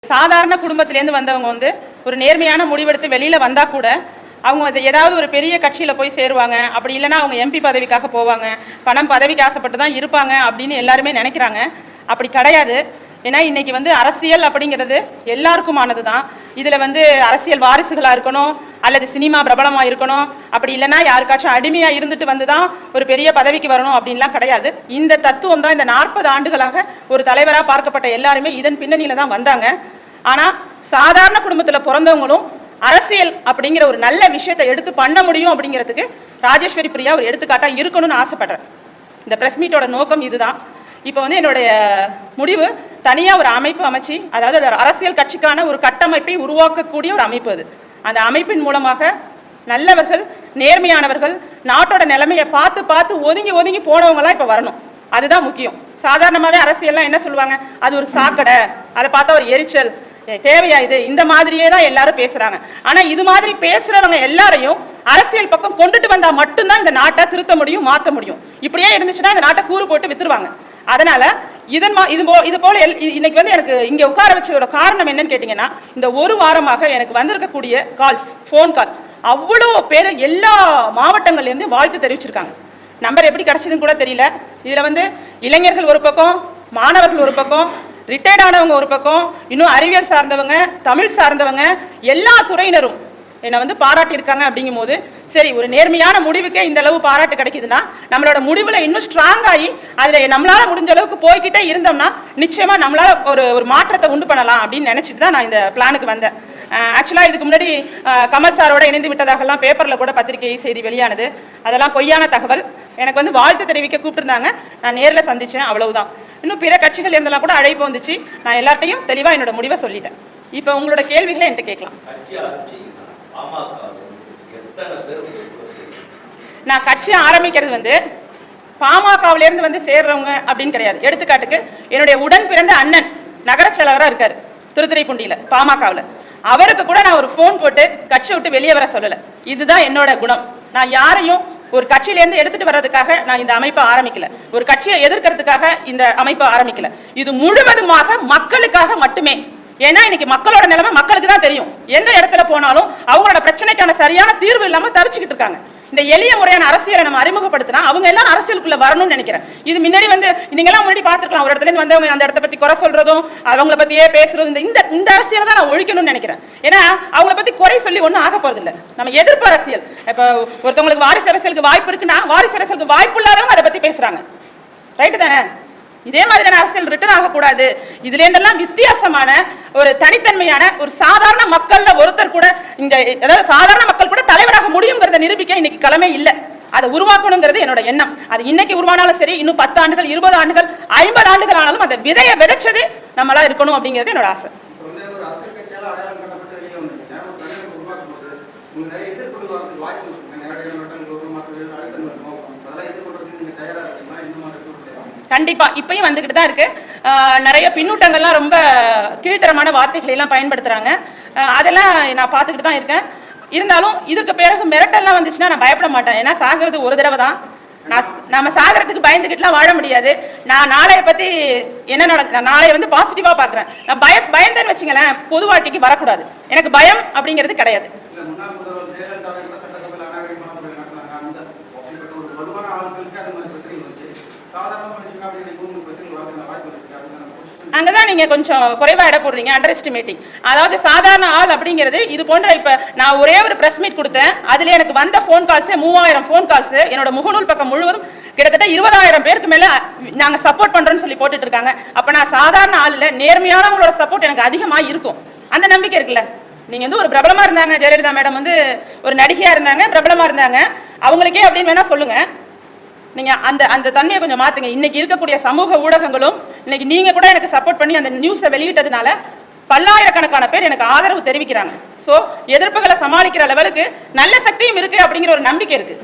சாதாரண குடும்பத்திலேருந்து வந்தவங்க வந்து ஒரு நேர்மையான முடிவெடுத்து வெளியில வந்தா கூட அவங்க ஏதாவது ஒரு பெரிய கட்சியில போய் சேருவாங்க. அப்படி இல்லைன்னா அவங்க எம்பி பதவிக்காக போவாங்க, பணம் பதவிக்கு ஆசைப்பட்டு தான் இருப்பாங்க அப்படின்னு எல்லாருமே நினைக்கிறாங்க. அப்படி கிடையாது. ஏன்னா இன்னைக்கு வந்து அரசியல் அப்படிங்கிறது எல்லாருக்குமானது தான். இதுல வந்து அரசியல் வாரிசுகளா இருக்கணும், அல்லது சினிமா பிரபலமா இருக்கணும், அப்படி இல்லைன்னா யாருக்காச்சும் அடிமையா இருந்துட்டு வந்து தான் ஒரு பெரிய பதவிக்கு வரணும் அப்படின்லாம் கிடையாது. இந்த தத்துவம் தான் இந்த 40 ஆண்டுகளாக ஒரு தலைவராக பார்க்கப்பட்ட எல்லாருமே இதன் பின்னணியில தான் வந்தாங்க. ஆனா சாதாரண குடும்பத்துல பிறந்தவங்களும் அரசியல் அப்படிங்கிற ஒரு நல்ல விஷயத்தை எடுத்து பண்ண முடியும் அப்படிங்கிறதுக்கு ராஜேஸ்வரி பிரியா ஒரு எடுத்துக்காட்டா இருக்கணும்னு ஆசைப்படுறேன். இந்த பிரஸ் மீட்டோட நோக்கம் இதுதான். இப்போ வந்து என்னுடைய முடிவு தனியாக ஒரு அமைப்பு அமைச்சு, அதாவது அரசியல் கட்சிக்கான ஒரு கட்டமைப்பை உருவாக்கக்கூடிய ஒரு அமைப்பு அது. அந்த அமைப்பின் மூலமாக நல்லவர்கள், நேர்மையானவர்கள், நாட்டோட நிலைமையை பார்த்து பார்த்து ஒதுங்கி ஒதுங்கி போனவங்களாம் இப்போ வரணும். அதுதான் முக்கியம். சாதாரணமாகவே அரசியல்லாம் என்ன சொல்லுவாங்க, அது ஒரு சாக்கடை, அதை பார்த்தா ஒரு எரிச்சல், தேவையா இது, இந்த மாதிரியே தான் எல்லாரும் பேசுறாங்க. ஆனா இது மாதிரி பேசுறவங்க எல்லாரையும் அரசியல் பக்கம் கொண்டுட்டு வந்தா மட்டும்தான் இந்த நாட்டை திருத்த முடியும், மாற்ற முடியும். இப்படியே இருந்துச்சுன்னா இந்த நாட்டை கூறு போட்டு வித்துருவாங்க. அதனால இது போல இன்னைக்கு வந்து எனக்கு இங்க உட்கார வச்சதோட காரணம் என்னன்னு கேட்டீங்கன்னா, இந்த ஒரு வாரமாக எனக்கு வந்திருக்கக்கூடிய கால்ஸ், ஃபோன் கால், அவ்வளோ பேர் எல்லா மாவட்டங்கள்ல இருந்து வாழ்த்து தெரிவிச்சிருக்காங்க. நம்பர் எப்படி கிடைச்சதுன்னு கூட தெரியல. இதுல வந்து இளைஞர்கள் ஒரு பக்கம், மாணவர்கள் ஒரு பக்கம், ரிட்டையர்ட் ஆனவங்க ஒரு பக்கம், இன்னும் அறிவியல் சார்ந்தவங்க, தமிழ் சார்ந்தவங்க, எல்லா துறையினரும் என்னை வந்து பாராட்டி இருக்காங்க. அப்படிங்கும் போது சரி, ஒரு நேர்மையான முடிவுக்கே இந்த அளவு பாராட்டு கிடைக்குதுன்னா நம்மளோட முடிவுல இன்னும் ஸ்ட்ராங் ஆகி அதுல நம்மளால முடிஞ்ச அளவுக்கு போய்கிட்டே இருந்தோம்னா நிச்சயமா நம்மளால ஒரு மாற்றத்தை உண்டு பண்ணலாம் அப்படின்னு நினைச்சிட்டு தான் நான் இந்த பிளானுக்கு வந்தேன். ஆக்சுவலாக இதுக்கு முன்னாடி கமல் சாரோட இணைந்து விட்டதாகலாம் பேப்பரில் கூட பத்திரிகை செய்தி வெளியானது. அதெல்லாம் பொய்யான தகவல். எனக்கு வந்து வாழ்த்து தெரிவிக்க கூப்பிட்டுருந்தாங்க, நான் நேரில் சந்தித்தேன், அவ்வளவுதான். இன்னும் பிற கட்சிகள் இருந்தெல்லாம் கூட அழைப்பு வந்துச்சு. நான் எல்லார்ட்டையும் தெளிவாக என்னோட முடிவை சொல்லிட்டேன். இப்போ உங்களோட கேள்விகளை என்கிட்ட கேட்கலாம். நான் கட்சி ஆரம்பிக்கிறது வந்து பாமகவிலேருந்து வந்து சேர்றவங்க அப்படின்னு கிடையாது. எடுத்துக்காட்டுக்கு என்னுடைய உடன் பிறந்த அண்ணன் நகர செயலராக இருக்காரு திருத்துறைப்பூண்டியில் பாமகவில். அவருக்கு கூட நான் ஒரு ஃபோன் போட்டு கட்சியை விட்டு வெளியே வர சொல்லலை. இதுதான் என்னோட குணம். நான் யாரையும் ஒரு கட்சியிலேருந்து எடுத்துட்டு வர்றதுக்காக நான் இந்த அமைப்பை ஆரம்பிக்கல, ஒரு கட்சியை எதிர்க்கிறதுக்காக இந்த அமைப்பை ஆரம்பிக்கல. இது முழுவதுமாக மக்களுக்காக மட்டுமே. ஏன்னா இன்னைக்கு மக்களோட நிலைமை மக்களுக்கு தான் தெரியும். எந்த இடத்துல போனாலும் அவங்களோட பிரச்சனைக்கான சரியான தீர்வு இல்லாமல் தவிச்சுக்கிட்டு இருக்காங்க. இந்த எளிய முறையான அரசியலை நம்ம அறிமுகப்படுத்தினா அவங்க எல்லாம் அரசியலுக்குள்ள வரணும்னு நினைக்கிறேன். இது முன்னாடி வந்து நீங்கெல்லாம் முன்னாடி பார்த்துருக்கலாம், ஒரு இடத்துல இருந்து வந்தவங்க அந்த இடத்த பத்தி குறை சொல்றதும் அவங்கள பத்தியே பேசுறதும், இந்த அரசியலை தான் நான் ஒழிக்கணும்னு நினைக்கிறேன். ஏன்னா அவங்கள பத்தி குறை சொல்லி ஒன்றும் ஆக போறது இல்லை. நம்ம எதிர்ப்பு அரசியல். இப்போ ஒருத்தவங்களுக்கு வாரிசு அரசியலுக்கு வாய்ப்பு இருக்குன்னா வாரிசு அரசியலுக்கு வாய்ப்பு இல்லாதவங்க அதை பத்தி பேசுறாங்க. ரைட்டு தானே? இதே மாதிரியான அரசியல் ரிட்டர்ன் ஆகக்கூடாது. இதுல இருந்தெல்லாம் வித்தியாசமான ஒரு தனித்தன்மையான ஒரு சாதாரண மக்கள்ல ஒருத்தர் கூட, இந்த அதாவது சாதாரண மக்கள் கூட தலைவராக முடியுங்கிறத நிரூபிக்க இன்னைக்கு கிழமை இல்லை. அதை உருவாக்கணுங்கிறது என்னோட எண்ணம். அது இன்னைக்கு உருவானாலும் சரி, இன்னும் 10 ஆண்டுகள், 20 ஆண்டுகள், 50 ஆண்டுகள் ஆனாலும் அந்த விதையை விதைச்சது நம்மளா இருக்கணும் அப்படிங்கிறது என்னோட ஆசை. கண்டிப்பா இப்பயும் வந்துகிட்டு தான் இருக்கு. நிறைய பின்னூட்டங்கள்லாம் ரொம்ப கீழ்த்தரமான வார்த்தைகளை எல்லாம் பயன்படுத்துறாங்க. அதெல்லாம் நான் பார்த்துக்கிட்டு தான் இருக்கேன். இருந்தாலும் இதுக்கு பிறகு மிரட்டல்லாம் வந்துச்சுன்னா நான் பயப்பட மாட்டேன். ஏன்னா சாகிறது ஒரு தடவை தான். நம்ம சாகிறதுக்கு பயந்துக்கிட்டுலாம் வாழ முடியாது. நான் நாளைய பத்தி என்ன நாளைய வந்து பாசிட்டிவா பாக்குறேன். நான் பயந்தேன்னு வச்சுங்களேன், பொதுவாட்டிக்கு வரக்கூடாது. எனக்கு பயம் அப்படிங்கிறது கிடையாது. அங்கதான் நீங்க கொஞ்சம் குறைவா இட போடுறீங்க, அண்டர் எஸ்டிமேட்டிங். அதாவது சாதாரண ஆள் அப்படிங்கிறது இது போன்ற, இப்ப நான் ஒரே ஒரு பிரஸ் மீட் கொடுத்தேன், அதுல எனக்கு வந்த போன் கால்ஸ் 3000 போன் கால்ஸ். என்னோட முகநூல் பக்கம் முழுவதும் கிட்டத்தட்ட 20,000 பேருக்கு மேல நாங்க சப்போர்ட் பண்றோம்னு சொல்லி போட்டுட்டு இருக்காங்க. அப்ப நான் சாதாரண ஆள் இல்ல, நேர்மையானவங்களோட சப்போர்ட் எனக்கு அதிகமா இருக்கும். அந்த நம்பிக்கை இருக்குல்ல. நீங்க வந்து ஒரு பிரபலமா இருந்தாங்க, ஜெயலலிதா மேடம் வந்து ஒரு நடிகையா இருந்தாங்க, பிரபலமா இருந்தாங்க, அவங்களுக்கே அப்படின்னு வேணா சொல்லுங்க. நீங்க அந்த தன்மையை கொஞ்சம் மாத்துங்க. இன்னைக்கு இருக்கக்கூடிய சமூக ஊடகங்களும் இன்னைக்கு நீங்க கூட எனக்கு சப்போர்ட் பண்ணி அந்த நியூஸை வெளியிட்டதுனால பல்லாயிரக்கணக்கான பேர் எனக்கு ஆதரவு தெரிவிக்கிறாங்க. சோ எதிர்ப்புகளை சமாளிக்கிற லெவலுக்கு நல்ல சக்தியும் இருக்கு அப்படிங்கிற ஒரு நம்பிக்கை இருக்கு.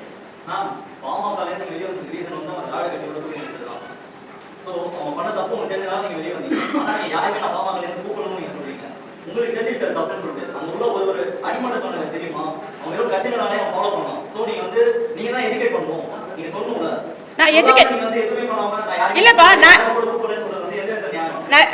நான் எஜுகேட் இல்லப்பா, நான்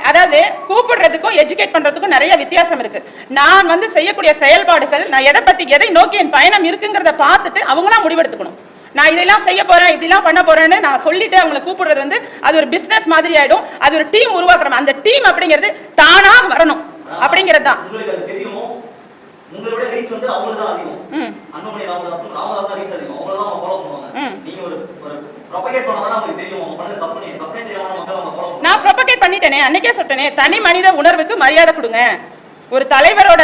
அதாவது கூப்பிடுறதுக்கும் எஜுகேட் பண்றதுக்கும் நிறைய வித்தியாசம் இருக்கு. நான் வந்து செய்யக்கூடிய செயல்பாடுகள், நான் எதை நோக்கி என் பயணம் இருக்குங்கிறத பார்த்துட்டு அவங்களாம் முடிவெடுத்துக்கணும். நான் இதெல்லாம் செய்ய போறேன், இப்படிலாம் பண்ண போறேன்னு நான் சொல்லிட்டு அவங்களை கூப்பிடுறது வந்து அது ஒரு பிசினஸ் மாதிரி ஆயிடும். அது ஒரு டீம் உருவாக்குறோம். அந்த டீம் அப்படிங்கிறது தானா வரணும் அப்படிங்கிறது தான். நான் ப்ரொபகேட் பண்ணிட்டேனே, அன்னைக்கே சொல்லிட்டேனே, தனி மனித உணர்வுக்கு மரியாதை கொடுங்க. ஒரு தலைவரோட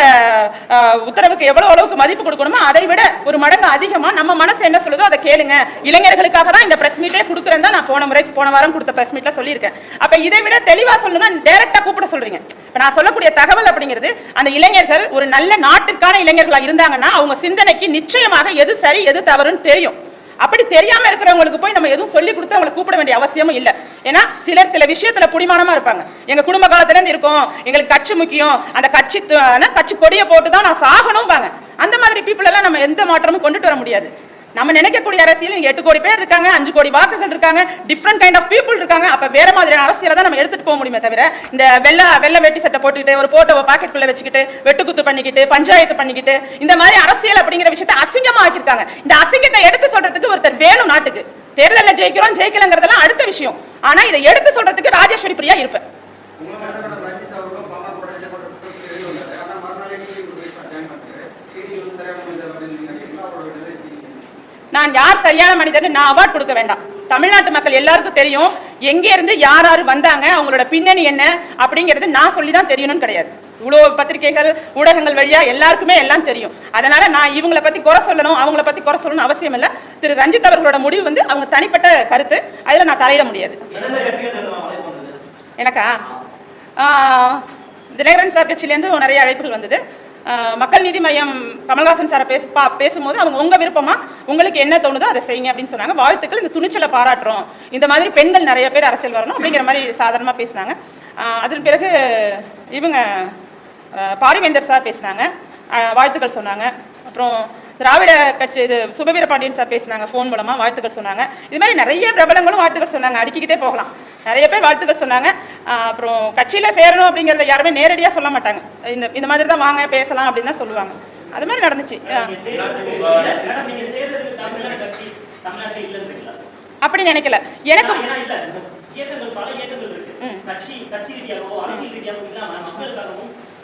உத்தரவுக்கு எவ்வளவு அளவுக்கு மதிப்பு கொடுக்கணுமோ அதை விட ஒரு மடங்கு அதிகமா நம்ம மனசு என்ன சொல்லுதோ அதை கேளுங்க. இளைஞர்களுக்காக தான் இந்த பிரஸ் மீட்டே கொடுக்குறேன் தான் நான் போன வாரம் கொடுத்த பிரஸ் மீட்ல சொல்லியிருக்கேன். அப்ப இதை விட தெளிவா சொல்லணும்னா டைரக்டா கூப்பிட சொல்றீங்க. இப்ப நான் சொல்லக்கூடிய தகவல் அப்படிங்கிறது, அந்த இளைஞர்கள் ஒரு நல்ல நாட்டிற்கான இளைஞர்களா இருந்தாங்கன்னா அவங்க சிந்தனைக்கு நிச்சயமாக எது சரி எது தவறுன்னு தெரியும். அப்படி தெரியாம இருக்கிறவங்களுக்கு போய் நம்ம எதுவும் சொல்லி கொடுத்து அவங்களை கூப்பிட வேண்டிய அவசியமும் இல்லை. ஏன்னா சில விஷயத்துல புடிமானமா இருப்பாங்க. எங்க குடும்ப காலத்துல இருந்து இருக்கோம், எங்களுக்கு கட்சி முக்கியம், அந்த கட்சி கொடியை போட்டு தான் நான் சாகணும் பாங்க. அந்த மாதிரி பீப்புள் எல்லாம் நம்ம எந்த மாற்றமும் கொண்டுட்டு வர முடியாது. நம்ம நினைக்கக்கூடிய அரசியல் 8 கோடி பேர் இருக்காங்க, 5 கோடி வாக்குகள் இருக்காங்க, டிஃப்ரெண்ட் கைண்ட் ஆஃப் பீப்புள் இருக்காங்க. அப்ப வேற மாதிரியான அரசியலை தான் நம்ம எடுத்துட்டு போக முடியுமே தவிர, இந்த வெள்ளை வேட்டி சட்டை போட்டுக்கிட்டு ஒரு போட்டோவை பாக்கெட்டுக்குள்ள வச்சுக்கிட்டு வெட்டுக்குத்து பண்ணிக்கிட்டு பஞ்சாயத்து பண்ணிக்கிட்டு இந்த மாதிரி அரசியல் அப்படிங்கிற விஷயத்தை அசிங்கமா ஆக்கியிருக்காங்க. இந்த அசிங்கத்தை எடுத்து சொல்றதுக்கு ஒருத்தர் வேணும் நாட்டுக்கு. தேர்தலில் ஜெயிக்கிறோம் ஜெயிக்கலங்கிறதெல்லாம் அடுத்த விஷயம். ஆனா இதை எடுத்து சொல்றதுக்கு ராஜேஸ்வரி பிரியா இருப்பேன். நான் யார் சரியான மனிதர் நான் அவார்ட் கொடுக்க வேண்டாம். தமிழ்நாட்டு மக்கள் எல்லாருக்கும் தெரியும் எங்கே இருந்து யார் வந்தாங்க, அவங்களோட பின்னணி என்ன அப்படிங்கிறது நான் சொல்லி தான் தெரியணும்னு கிடையாது. இவ்வளோ பத்திரிகைகள் ஊடகங்கள் வழியா எல்லாருக்குமே எல்லாம் தெரியும். அதனால நான் இவங்களை பத்தி குறை சொல்லணும் அவங்கள பத்தி குறை சொல்லணும் அவசியம் இல்லை. திரு ரஞ்சித் அவர்களோட முடிவு வந்து அவங்க தனிப்பட்ட கருத்து, அதுல நான் தலையிட முடியாது. எனக்கா தினகரன் சார் கட்சியிலேருந்து நிறைய அழைப்புகள் வந்தது. மக்கள் நீதி மையம் கமல்ஹாசன் சாரை பேசும்போது அவங்க உங்க விருப்பமா உங்களுக்கு என்ன தோணுதோ அதை செய்யுங்க அப்படின்னு சொன்னாங்க. வாழ்த்துக்கள், இந்த துணிச்சலை பாராட்டுறோம், இந்த மாதிரி பெண்கள் நிறைய பேர் அரசியல் வரணும் அப்படிங்கிற மாதிரி சாதாரணமா பேசினாங்க. அதன் பிறகு இவங்க பாரிவேந்தர் சார் பேசினாங்க, வாழ்த்துக்கள் சொன்னாங்க. அப்புறம் திராவிட கட்சி இது சுபவீர பாண்டியன் சார் பேசினாங்க, ஃபோன் மூலமா வாழ்த்துக்கள் சொன்னாங்க. இது மாதிரி நிறைய பிரபலங்களும் வாழ்த்துக்கள் சொன்னாங்க, அடுக்கிக்கிட்டே போகலாம். நிறைய பேர் வாழ்த்துக்கள் சொன்னாங்க. அப்புறம் கட்சியில சேரணும் அப்படிங்கிறத யாருமே நேரடியாக சொல்ல மாட்டாங்க. இந்த மாதிரி தான் வாங்க பேசலாம் அப்படின்னு தான் சொல்லுவாங்க. அது மாதிரி நடந்துச்சு. அப்படி நினைக்கல. எனக்கு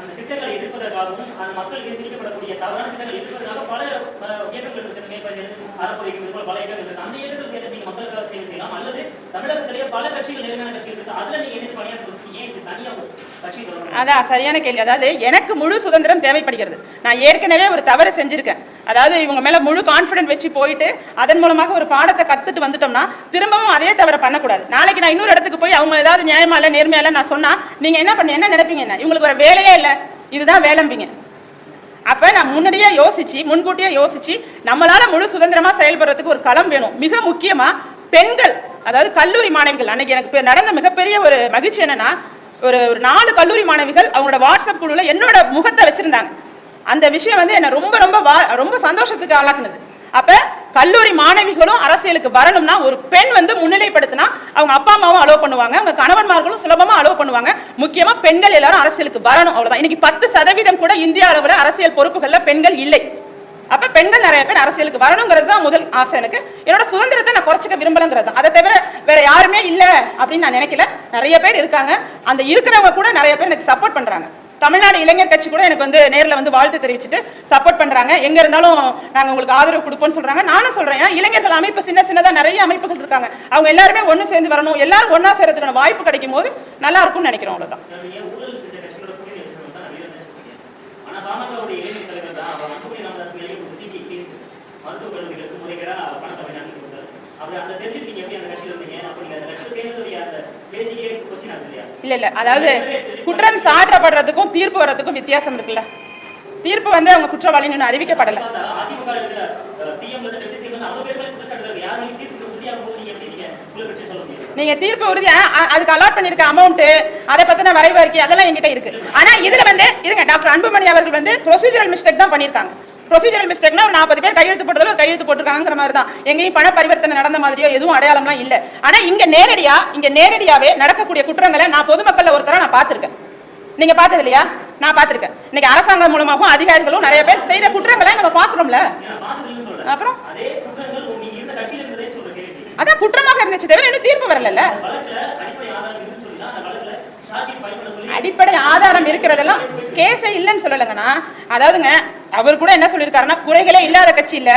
அந்த திட்டங்களை எதிர்ப்பதற்காகவும் அந்த மக்களுக்கு எதிர்க்கப்படக்கூடிய தவறான திட்டங்களை எதிர்ப்பதற்காக பல இயக்கங்கள் இருக்கிற பல இயக்கங்கள் இருக்கு. அந்த இயக்கங்கள் சேர்த்து நீங்க மக்களுக்காக சேவை செய்யலாம். அல்லது தமிழகத்திலேயே பல கட்சிகள் நேர்மையான கட்சிகள் இருக்கு, அதுல நீங்க எதிர்த்து பணியாற்றுவீங்க. ஏன் இது தனியா கட்சி? அதான் சரியான கேள்வி. அதாவது எனக்கு முழு சுதந்திரம் தேவைப்படுகிறது. நான் ஏற்கனவே ஒரு தவறு செஞ்சிருக்கேன். அதாவது இவங்க மேல முழு கான்ஃபிடன்ட் வச்சு போயிட்டு அதன் மூலமாக ஒரு பாடத்தை கத்துட்டு வந்துட்டோம்னா திரும்பவும் அதே தவிர பண்ணக்கூடாது. நாளைக்கு நான் இன்னொரு இடத்துக்கு போய் அவங்க ஏதாவது நியாயமா இல்லை நேர்மையா இல்லை நான் சொன்னா நீங்க என்ன நினைப்பீங்க? என்ன இவங்களுக்கு ஒரு வேலையே இல்லை, இதுதான் வேலைம்பிங்க. அப்ப நான் முன்னாடியே யோசிச்சு முன்கூட்டியே யோசிச்சு நம்மளால முழு சுதந்திரமா செயல்படுறதுக்கு ஒரு களம் வேணும். மிக முக்கியமா பெண்கள், அதாவது கல்லூரி மாணவிகள். அன்னைக்கு எனக்கு நடந்த மிகப்பெரிய ஒரு மகிழ்ச்சி என்னன்னா, ஒரு 4 கல்லூரி மாணவிகள் அவங்களோட வாட்ஸ்அப் குழுல என்னோட முகத்தை வச்சிருந்தாங்க. அந்த விஷயம் வந்து என்ன ரொம்ப ரொம்ப ரொம்ப சந்தோஷத்துக்கு ஆளாக்குனது. அப்ப கல்லூரி மாணவிகளும் அரசியலுக்கு வரணும்னா ஒரு பெண் வந்து முன்னிலைப்படுத்தினா அவங்க அப்பா அம்மாவும் அலோவ் பண்ணுவாங்க, அவங்க கணவன்மார்களும் சுலபமா அலோவ் பண்ணுவாங்க. முக்கியமா பெண்கள் எல்லாரும் அரசியலுக்கு வரணும், அவ்வளவுதான். இன்னைக்கு 10% கூட இந்திய அளவுல அரசியல் பொறுப்புகள்ல பெண்கள் இல்லை. அப்ப பெண்கள் நிறைய பேர் அரசியலுக்கு வரணுங்கிறது தான் முதல் ஆசை. எனக்கு என்னோட சுதந்திரத்தை நான் குறைச்சிக்க விரும்பலங்கிறது தான். அதை தவிர வேற யாருமே இல்லை அப்படின்னு நான் நினைக்கல. நிறைய பேர் இருக்காங்க, அந்த இருக்கிறவங்க கூட நிறைய பேர் எனக்கு சப்போர்ட் பண்றாங்க. தமிழ்நாடு இளைஞர் கட்சி கூட எனக்கு வந்து நேரில் வந்து வாழ்த்து தெரிவிச்சுட்டு சப்போர்ட் பண்றாங்க. எங்க இருந்தாலும் நாங்க உங்களுக்கு ஆதரவு கொடுப்போம்னு சொல்றாங்க. நானும் சொல்றேன், இளைஞர்கள் அமைப்பு சின்னதா நிறைய அமைப்புகள் இருக்காங்க, அவங்க எல்லாருமே ஒண்ணு சேர்ந்து வரணும். எல்லாரும் ஒன்னா சேர்றதுக்கான வாய்ப்பு கிடைக்கும் போது நல்லா இருக்கும்னு நினைக்கிறோம். அவ்வளவுதான். இல்ல அதாவது குற்றம் சாட்டப்படுறதுக்கும் தீர்ப்பு வர்றதுக்கும் வித்தியாசம் இருக்குல்ல. தீர்ப்பு வந்து அவங்க குற்றவாளின்னு அறிவிக்கப்படல. நீங்க தீர்ப்பு உறுதி அதுக்கு அலாட் பண்ணிருக்க அமௌண்ட் அதை பத்தின வரைவு அறிக்கை அதெல்லாம் என்கிட்ட இருக்கு. ஆனா இதுல வந்து இருங்க, டாக்டர் அன்புமணி அவர்கள் வந்து ப்ரொசீஜரல் மிஸ்டேக் தான் பண்ணிருக்காங்க. ப்ரொசீஜரல் மிஸ்டேக்னா ஒரு 40 பேர் கையெழுத்து போட்டதில் ஒரு கையெழுத்து போட்டிருக்காங்கிற மாதிரி தான். எங்கேயும் பண பரிவர்த்தனை நடந்த மாதிரியோ எதுவும் அடையாளம்லாம் இல்லை. ஆனா இங்க நேரடியாவே நடக்கக்கூடிய குற்றங்களை நான் பொதுமக்கள் ஒருத்தரா நான் பார்த்திருக்கேன். நீங்க பார்த்தது இல்லையா? நான் பார்த்திருக்கேன். இன்னைக்கு அரசாங்கம் மூலமாகவும் அதிகாரிகளும் நிறைய பேர் செய்யற குற்றங்களை நம்ம பார்க்கிறோம்ல. அப்புறம் அதான் குற்றமாக இருந்துச்சு தவிர இன்னும் தீர்ப்பு வரல. அடிப்படை ஆதாரம் இருக்கிறதெல்லாம் கேஸே இல்லைன்னு சொல்லலைங்கண்ணா. அதாவதுங்க அவர் கூட என்ன சொல்லியிருக்காருன்னா, குறைகளே இல்லாத கட்சி இல்ல,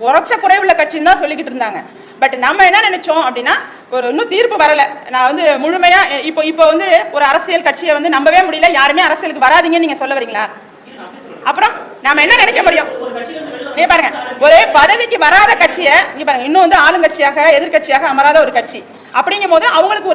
உரைச்ச குறைவுள்ள கட்சின்னு தான் சொல்லிக்கிட்டு இருந்தாங்க. பட் நம்ம என்ன நினைச்சோம் அப்படின்னா, ஒரு இன்னும் தீர்ப்பு வரல. நான் வந்து முழுமையா இப்போ வந்து ஒரு அரசியல் கட்சியை வந்து நம்பவே முடியல. யாருமே அரசியலுக்கு வராதீங்கன்னு நீங்க சொல்ல வரீங்களா? அப்புறம் நாம என்ன நினைக்க முடியும்? நீ பாருங்க, ஒரு பதவிக்கு வராத கட்சியை நீ பாருங்க, இன்னும் வந்து ஆளுங்கட்சியாக எதிர்கட்சியாக அமராத ஒரு கட்சி அப்படிங்கும் போது அவங்களுக்கு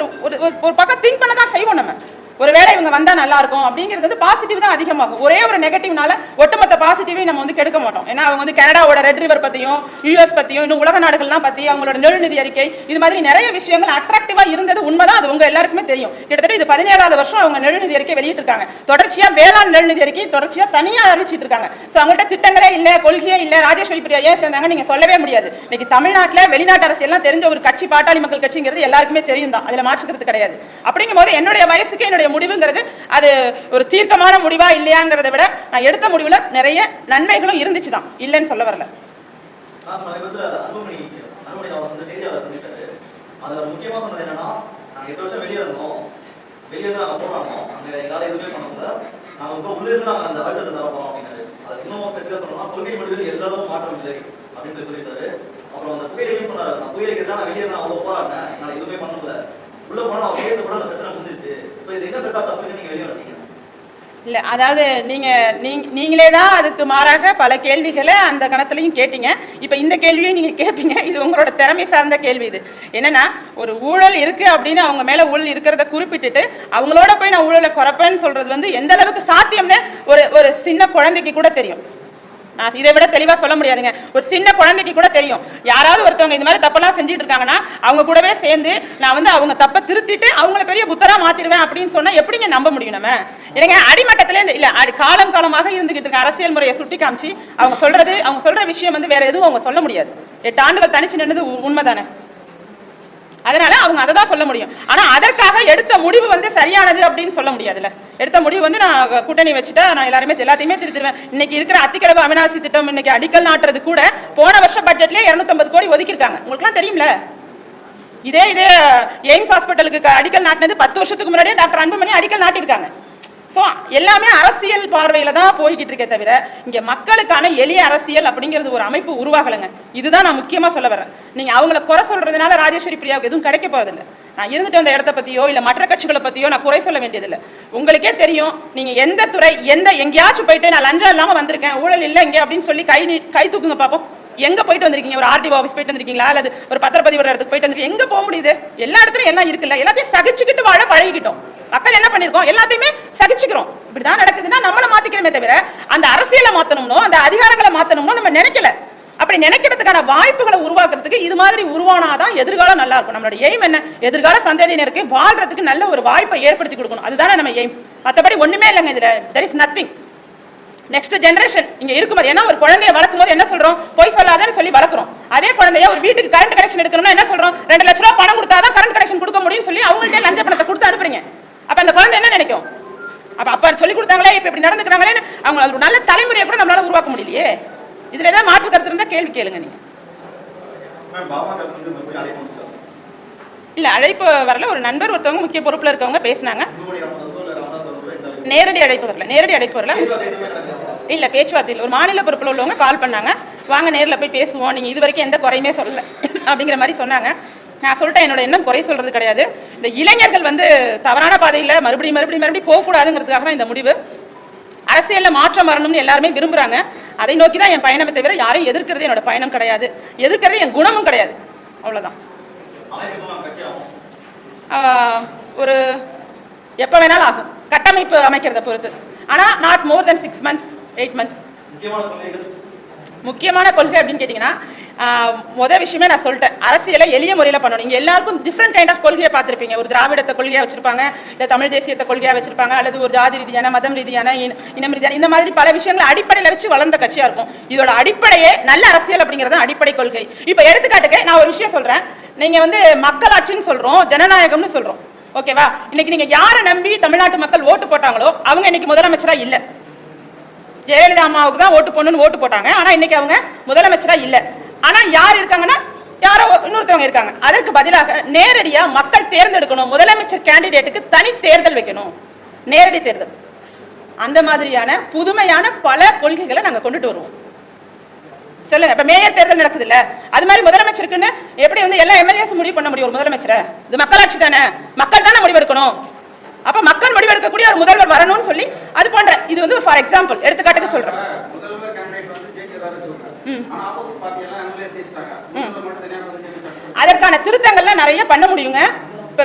ஒரு பக்கம் திங்க் பண்ண தான் செய்வோம். நம்ம ஒருவேளை இவங்க வந்தா நல்லா இருக்கும் அப்படிங்கிறது வந்து பாசிட்டிவ் தான் அதிகமாகும். ஒரே ஒரு நெகட்டிவ்னால ஒட்டுமொத்த பாசிட்டிவை நம்ம வந்து கெடுக்க மாட்டோம். ஏன்னா அவங்க வந்து கனடாவோட ரெட் ரிவர் பத்தியும் யூஎஸ் பத்தியும் இன்னும் உலக நாடுகள்லாம் பத்தி அவங்களோட நிதி அறிக்கை இது மாதிரி நிறைய விஷயங்கள் அட்ராக்டிவா இருந்தது உண்மைதான். அது உங்க எல்லாருக்குமே தெரியும். கிட்டத்தட்ட இது 17வது வருஷம் அவங்க நிதி அறிக்கை வெளியிட்டு இருக்காங்க. தொடர்ச்சியா வேளாண் நிதி அறிக்கை தொடர்ச்சியா தனியா அறிவிச்சிட்டு இருக்காங்க. சோ அவங்கள்ட்ட திட்டங்களே இல்ல, கொள்கையே இல்ல. ராஜேஸ்வரி பிரியா ஏன் சேர்ந்தாங்க நீங்க சொல்லவே முடியாது. இன்னைக்கு தமிழ்நாட்டுல வெளிநாட்டு அரசியல்லாம் தெரிஞ்ச ஒரு கட்சி பாட்டாளி மக்கள் கட்சிங்கிறது எல்லாருக்குமே தெரியும் தான். அதுல மாற்றுக்கிறது கிடையாது. அப்படிங்கும் போது என்னுடைய வயசுக்கு என்னுடைய முடிவுங்கிறது அது ஒரு தீர்க்கமான முடிவா இல்லையாங்கிறத விட நான் எடுத்த முடிவுல நிறைய நன்மைகளும் இருந்துச்சு தான், இல்லைன்னு சொல்ல வரல. இல்ல, அதாவது நீங்களே தான் அதுக்கு மாறாக பல கேள்விகளை அந்த கணத்திலையும் கேட்டீங்க. இப்ப இந்த கேள்வியும் நீங்க கேட்பீங்க. இது உங்களோட திறமை சார்ந்த கேள்வி. இது என்னன்னா, ஒரு ஊழல் இருக்கு அப்படின்னு அவங்க மேல ஊழல் இருக்கிறத குறிப்பிட்டுட்டு அவங்களோட போய் நான் ஊழலை குறைப்பேன்னு சொல்றது வந்து எந்த அளவுக்கு சாத்தியம்னு ஒரு சின்ன குழந்தைக்கு கூட தெரியும். நான் இதை விட தெளிவா சொல்ல முடியாதுங்க. ஒரு சின்ன குழந்தைக்கு கூட தெரியும். யாராவது ஒருத்தவங்க இந்த மாதிரி தப்பெல்லாம் செஞ்சுட்டு இருக்காங்கன்னா அவங்க கூடவே சேர்ந்து நான் வந்து அவங்க தப்பை திருத்திட்டு அவங்கள பெரிய புத்தரா மாத்திருவேன் அப்படின்னு சொன்னா எப்படிங்க நம்ப முடியும்? நம்ம இல்லைங்க, அடிமட்டத்திலே இல்ல காலமாக இருந்துகிட்டு இருக்க அரசியல் முறையை சுட்டி காமிச்சு அவங்க சொல்ற விஷயம் வந்து வேற எதுவும் அவங்க சொல்ல முடியாது. 8 ஆண்டுகள் தனிச்சு நின்னது உண்மைதானே. அதனால அவங்க அதை தான் சொல்ல முடியும். ஆனா அதற்காக எடுத்த முடிவு வந்து சரியானது அப்படின்னு சொல்ல முடியாதுல்ல. எடுத்த முடிவு வந்து நான் கூட்டணி வச்சுட்டா நான் எல்லாத்தையுமே திருத்திடுவேன். இன்னைக்கு இருக்கிற அத்திக்கடவு அவிநாசி திட்டம் இன்னைக்கு அடிக்கல் நாட்டுறது கூட போன வருஷம் பட்ஜெட்லயே 250 கோடி ஒதுக்கிருக்காங்க. உங்களுக்குலாம் தெரியும்ல. இதே எய்ம்ஸ் ஹாஸ்பிட்டலுக்கு அடிக்கல் நாட்டினது 10 வருஷத்துக்கு முன்னாடியே டாக்டர் அன்புமணி அடிக்கல் நாட்டிருக்காங்க. ஸோ எல்லாமே அரசியல் பார்வையில தான் போய்கிட்டு இருக்கே தவிர இங்க மக்களுக்கான எளிய அரசியல் அப்படிங்கிறது ஒரு அமைப்பு உருவாகலைங்க. இதுதான் நான் முக்கியமா சொல்ல வரேன். நீங்க அவங்களை குறை சொல்றதுனால ராஜேஸ்வரி பிரியாவுக்கு எதுவும் கிடைக்க போறதில்லை. நான் இருந்துட்டு வந்த இடத்த பத்தியோ இல்ல மற்ற கட்சிகளை பத்தியோ நான் குறை சொல்ல வேண்டியதில்லை. உங்களுக்கே தெரியும். நீங்க எந்த துறை எங்கேயாச்சும் போயிட்டு நான் லஞ்சம் இல்லாம வந்திருக்கேன், ஊழல் இல்லை இங்க அப்படின்னு சொல்லி கை தூக்குங்க பாப்போம். எங்க போயிட்டு வந்திருக்கீங்க? ஒரு ஆர்டிஓ ஆஃபீஸ் போயிட்டு வந்திருக்கீங்களா? அல்லது ஒரு பத்திரப்பதிவோட இடத்துக்கு போயிட்டு வந்திருக்கீங்க? எங்க போக முடியுது? எல்லா இடத்துலயும் எல்லாம் இருக்குல்ல. எல்லாத்தையும் சகிச்சுக்கிட்டு வாழ பழகிக்கிட்டோம். மக்கள் என்ன பண்ணிருக்கோம்? எல்லாத்தையுமே சகிச்சுக்கிறோம். இப்படிதான் நடக்குதுன்னா நம்மள மாத்திக்கிறோமே தவிர அந்த அரசியலை மாத்தணும்னோ அந்த அதிகாரங்களை மாத்தணும்னோ நம்ம நினைக்கல. அப்படி நினைக்கிறதுக்கான வாய்ப்புகளை உருவாக்குறதுக்கு இது மாதிரி உருவானாதான் எதிர்காலம் நல்லா இருக்கும். நம்மளோட எய்ம் என்ன? எதிர்கால சந்ததியினருக்கு வாழ்றதுக்கு நல்ல ஒரு வாய்ப்பை ஏற்படுத்தி கொடுக்கணும். அதுதானே நம்ம எய்ம். மற்றபடி ஒண்ணுமே இல்லைங்க. இதுல there is nothing. Next generation இங்க இருக்கும்போது ஏன்னா ஒரு குழந்தைய வளர்க்கும் போது என்ன சொல்றோம்? போய் சொல்லாதன்னு சொல்லி வளர்க்குறோம். அதே குழந்தைய ஒரு வீட்டுக்கு கரண்ட் கனெக்ஷன் எடுக்கணும்னா என்ன சொல்றோம்? 2 லட்ச ரூபாய் பணம் கொடுத்தாதான் கரண்ட் கனெக்ஷன் கொடுக்க முடியும்னு சொல்லி அவங்கள்ட்ட லஞ்ச பணத்தை கொடுத்து அனுப்புறீங்க. அப்ப அந்த குழந்தை என்ன நினைக்கும்? அப்ப சொல்லி கொடுத்தாங்களே இப்ப இப்படி நடந்துக்கிறாங்களே அவங்க ஒரு நல்ல தலைமுறையை கூட நம்மளால உருவாக்க முடியலையே. இதுல ஏதாவது மாற்று கருத்து இருந்தா கேள்வி கேளுங்க நீங்க. இல்ல, அழைப்பு வரல. ஒரு நண்பர் ஒருத்தவங்க முக்கிய பொறுப்புல இருக்கவங்க பேசினாங்க. நேரடி அழைப்பு வரல. இல்ல, பேச்சுவார்த்தையில் ஒரு மாநில பொறுப்புல உள்ளவங்க கால் பண்ணாங்க. வாங்க நேர்ல போய் பேசுவோம், நீங்க இது வரைக்கும் எந்த குறையுமே சொல்லல அப்படிங்கிற மாதிரி சொன்னாங்க. நான் சொல்லிட்டேன், என்னோட எண்ணம் குறை சொல்றது கிடையாது. இந்த இளைஞர்கள் வந்து தவறான பாதையில மறுபடியும் போகக்கூடாதுங்கிறதுக்காக தான் இந்த முடிவு. அரசியல்ல மாற்றம் வரணும்னு எல்லாருமே விரும்புறாங்க. அதை நோக்கி தான் என் பயணமே தவிர யாரையும் எதிர்க்கிறது என்னோட பயணம் கிடையாது. எதிர்க்கிறது என் குணமும் கிடையாது. அவ்வளவுதான். ஒரு எப்ப வேணாலும் ஆகும், கட்டமைப்பு அமைக்கிறத பொறுத்து. ஆனா not more then 6 months 8 months. முக்கியமான கொள்கை அப்படின்னு கேட்டீங்கன்னா முதல் விஷயமே நான் சொல்லிட்டேன், அரசியலை எளிய முறையில் பண்ணணும். இங்கே எல்லாருக்கும் டிஃப்ரெண்ட் கைண்ட் ஆஃப் கொள்கையை பார்த்துருப்பீங்க. ஒரு திராவிடத்தை கொள்கையாக வச்சிருப்பாங்க, இல்லை தமிழ் தேசியத்தை கொள்கையாக வச்சிருப்பாங்க, அல்லது ஒரு ஜாதி ரீதியான, மதம் ரீதியான, இனம் ரீதியான, இந்த மாதிரி பல விஷயங்களை அடிப்படையில் வச்சு வளர்ந்த கட்சியாக இருக்கும். இதோட அடிப்படையே நல்ல அரசியல் அப்படிங்கிறது அடிப்படை கொள்கை. இப்போ எடுத்துக்காட்டுக்கு நான் ஒரு விஷயம் சொல்கிறேன். நீங்கள் வந்து மக்களாட்சின்னு சொல்கிறோம், ஜனநாயகம்னு சொல்கிறோம், ஓகேவா? இன்னைக்கு நீங்கள் யாரை நம்பி தமிழ்நாட்டு மக்கள் ஓட்டு போட்டாங்களோ அவங்க இன்னைக்கு முதலமைச்சராக இல்லை. ஜெயலலிதா அம்மாவுக்கு தான் ஓட்டு போடணும்னு ஓட்டு போட்டாங்க, ஆனால் இன்னைக்கு அவங்க முதலமைச்சராக இல்லை. ஆனா யார் இருக்காங்கன்னா யாரோ இன்னொருத்தவங்க இருக்காங்க. அதற்கு பதிலாக நேரடியா மக்கள் தேர்ந்தெடுக்கணும். முதலமைச்சர் கேண்டிடேட்டுக்கு தனி தேர்தல் வைக்கணும், நேரடி தேர்தல். அந்த மாதிரியான புதுமையான பல கொள்கைகளை நாங்க கொண்டுட்டு வருவோம். சொல்லுங்க, இப்ப மேயர் தேர்தல் நடக்குது இல்ல, அது மாதிரி முதலமைச்சருக்குன்னு எப்படி வந்து எல்லா எம்எல்ஏஸ் முடிவு பண்ண முடியும்? ஒரு முதலமைச்சரை இது மக்களாட்சி தானே, மக்கள் தானே முடிவெடுக்கணும். அப்ப மக்கள் முடிவெடுக்கக்கூடிய ஒரு முதல்வர் வரணும்னு சொல்லி அது போன்ற இது வந்து ஃபார் எக்ஸாம்பிள் எடுத்துக்காட்டுக்கு சொல்றேன். அதற்கான திருத்தங்கள்லாம் நிறைய பண்ண முடியுங்க. இப்ப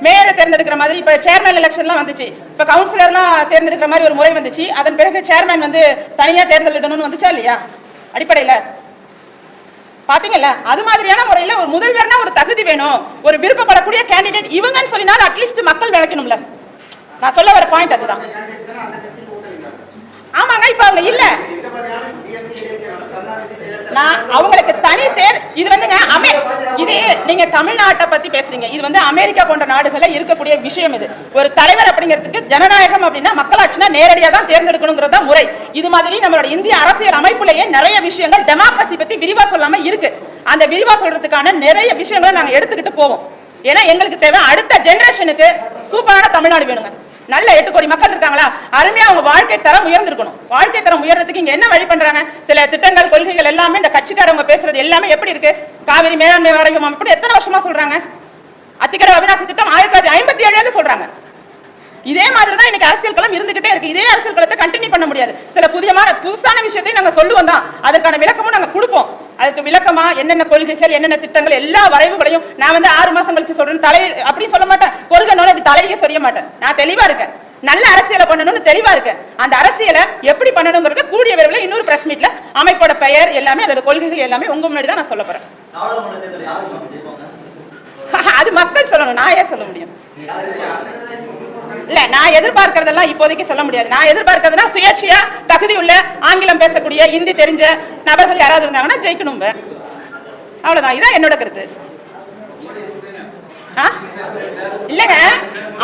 மேயரை தேர்ந்தெடுக்கிற மாதிரி இப்ப சேர்மேன் எலெக்ஷன்லாம் வந்துச்சு, இப்ப கவுன்சிலர்லாம் தேர்ந்தெடுக்கிற மாதிரி ஒரு முறை வந்துச்சு. அதன் பிறகு சேர்மேன் வந்து தனியா தேர்தல் இடணும்னு வந்துச்சா இல்லையா? அடிப்படையில பாத்தீங்கல்ல, அது மாதிரியான முறையில ஒரு முதல்வர்னா ஒரு தகுதி வேணும், ஒரு விருப்பப்படக்கூடிய கேண்டிடேட் இவங்கன்னு சொல்லினா அட்லீஸ்ட் மக்கள் விளக்கணும்ல. நான் சொல்ல வர பாயிண்ட் அதுதான். ஆமாங்க, இப்ப அவங்க இல்ல, நான் அவங்களுக்கு தனி இது வந்துங்க இதே நீங்க தமிழ்நாட்டை பத்தி பேசுறீங்க, இது வந்து அமெரிக்கா போன்ற நாடுகள்ல இருக்கக்கூடிய விஷயம். இது ஒரு தலைவர் அப்படிங்கிறதுக்கு ஜனநாயகம் அப்படின்னா மக்களாட்சினா நேரடியா தான் தேர்ந்தெடுக்கணுங்கிறதா முறை. இது மாதிரி நம்மளோட இந்திய அரசியல் அமைப்புலயே நிறைய விஷயங்கள் டெமோக்ரஸி பத்தி விரிவா சொல்லாம இருக்கு. அந்த விரிவா சொல்றதுக்கான நிறைய விஷயங்களை நாங்க எடுத்துக்கிட்டு போவோம். ஏன்னா எங்களுக்கு தேவை அடுத்த ஜெனரேஷனுக்கு சூப்பரான தமிழ்நாடு வேணுங்க. நல்ல 8 கோடி மக்கள் இருக்காங்களா, அருமையா அவங்க வாழ்க்கை தரம் உயர்ந்திருக்கணும். வாழ்க்கை தரம் உயர்றதுக்கு இங்க என்ன வழி பண்றாங்க? சில திட்டங்கள், கொள்கைகள் எல்லாமே இந்த கட்சிக்காரங்க பேசுறது எல்லாமே எப்படி இருக்கு? காவிரி மேலாண்மை வாரியம் அப்படி எத்தனை வருஷமா சொல்றாங்க? அத்திக்கடவு அவிநாசி திட்டம் 1957 சொல்றாங்க. இதே மாதிரி தான் இன்னைக்கு அரசியல் களம் இருந்துகிட்டே இருக்கு. இதே அரசியல் களத்தை கண்டினியூ பண்ண முடியாது. சில புதுசான விஷயத்தை நாங்க சொல்லுவோம் தான், அதற்கான விளக்கமும் நாங்க கொடுப்போம். அதுக்கு விளக்கமா என்னென்ன கொள்கைகள், என்னென்ன திட்டங்கள், எல்லா வரைவுகளையும் நான் வந்து 6 மாசம் கழிச்சு சொல்றேன். தலை அப்படின்னு சொல்ல மாட்டேன், கொள்கைனோட அப்படி தலையே சொல்ல மாட்டேன். நான் தெளிவா இருக்கேன், நல்ல அரசியலை பண்ணணும்னு தெளிவா இருக்கேன். அந்த அரசியலை எப்படி பண்ணணுங்கிறத கூடிய விரைவில் இன்னொரு பிரஸ் மீட்ல அமைப்போட பெயர் எல்லாமே, அதோட கொள்கைகள் எல்லாமே உங்க முன்னாடி தான் நான் சொல்ல போறேன். அது மக்கள் சொல்லணும், நான் ஏன் சொல்ல முடியும்? இல்ல, நான் எதிர்பார்க்கறதெல்லாம் இப்போதைக்கு சொல்ல முடியாது. நான் எதிர்பார்க்கறதுனா சுயேட்சையா தகுதி உள்ள ஆங்கிலம் பேசக்கூடிய ஹிந்தி தெரிஞ்ச நபர்கள் யாராவது இருந்தாங்கன்னா ஜெயிக்கணும், அவ்வளவுதான். இதான் என்னோட கருத்து. இல்லங்க,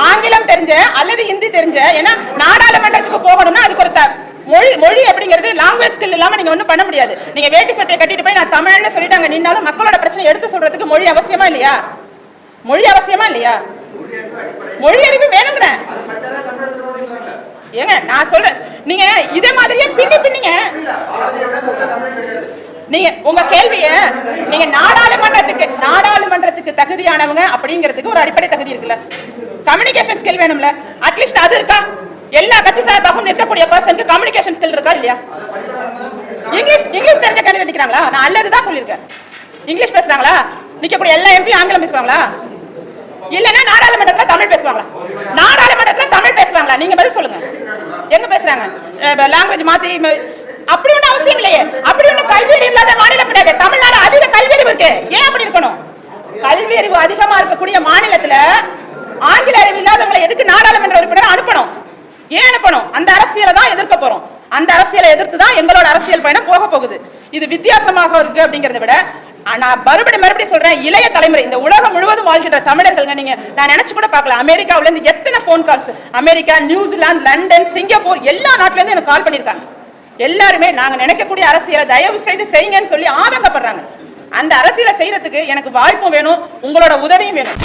ஆங்கிலம் தெரிஞ்ச அல்லது ஹிந்தி தெரிஞ்ச, ஏன்னா நாடாளுமன்றத்துக்கு போகணும்னா அதுக்கு ஒரு மொழி அப்படிங்கிறது லாங்குவேஜ் ஸ்கில் இல்லாம நீங்க ஒண்ணும் பண்ண முடியாது. நீங்க வேட்டி சட்டையை கட்டிட்டு போய் நான் தமிழ்னு சொல்லிட்டாங்க நின்னாலும் மக்களோட பிரச்சனை எடுத்து சொல்றதுக்கு மொழி அவசியமா இல்லையா? மொழி அவசியமா இல்லையா? மொழி அறிவு வேணுங்கிறேன். ஏங்க நான் சொல்றேன், நீங்க இதே மாதிரியே பின்னிங்க. நீங்க உங்க கேள்விய நீங்க நாடாளுமன்றத்துக்கு தகுதியானவங்க அப்படிங்கிறதுக்கு ஒரு அடிப்படை தகுதி இருக்குல்ல, கம்யூனிகேஷன் ஸ்கில் வேணும்ல, அட்லீஸ்ட் அது இருக்கா? எல்லா கட்சி சார்பாகவும் நிற்கக்கூடிய பர்சனுக்கு கம்யூனிகேஷன் ஸ்கில் இருக்கா இல்லையா? இங்கிலீஷ் தெரிஞ்ச கேண்டிடேட் நிக்கிறாங்களா? நான் அல்லதுதான் சொல்லியிருக்கேன். இங்கிலீஷ் பேசுறாங்களா? நிக்கக்கூடிய எல்லா எம்பி ஆங்கிலம் பேசுவாங்களா? இல்லன்னா நாடாளுமன்றத்துல தமிழ் பேசுவாங்களா? நாடாளுமன்றத்துல தமிழ் பேசுவாங்களா? நீங்க பதில் சொல்லுங்க. எங்க பேசுறாங்க? லாங்குவேஜ் மாத்தி அப்படி ஒண்ணு அவசியம் இல்லையே. அப்படி ஒண்ணு கல்வி அறிவு இல்லாத மாநிலம் கிடையாது. தமிழ்நாடு அதிக கல்வி அறிவு இருக்கு. ஏன் அப்படி இருக்கணும்? கல்வி அறிவு அதிகமா இருக்கக்கூடிய மாநிலத்துல ஆங்கில அறிவு இல்லாதவங்களை எதுக்கு நாடாளுமன்ற உறுப்பினர் அனுப்பணும்? ஏன் அனுப்பணும்? அந்த அரசியலை தான் எதிர்க்க போறோம். அந்த அரசியலை எதிர்த்து தான் எங்களோட அரசியல் பயணம் போக போகுது. இது வித்தியாசமாக இருக்கு அப்படிங்கறத விட நான் மறுபடியும் சொல்றேன், இளைய தலைமுறை இந்த உலகம் முழுவதும் வாழ்கின்ற தமிழர்கள், நீங்க நான் நினைச்சு கூட பார்க்கல, அமெரிக்காவில இருந்து எத்தனை phone calls, America, New Zealand, London, Singapore எல்லா நாட்டுல இருந்து எனக்கு கால் பண்ணிருக்காங்க. எல்லாருமே நாங்க நினைக்கக்கூடிய அரசியலை தயவு செய்து செய்யுங்கன்னு சொல்லி ஆதங்கப்படுறாங்க. அந்த அரசியலை செய்யறதுக்கு எனக்கு வாய்ப்பும் வேணும், உங்களோட உதவியும் வேணும்.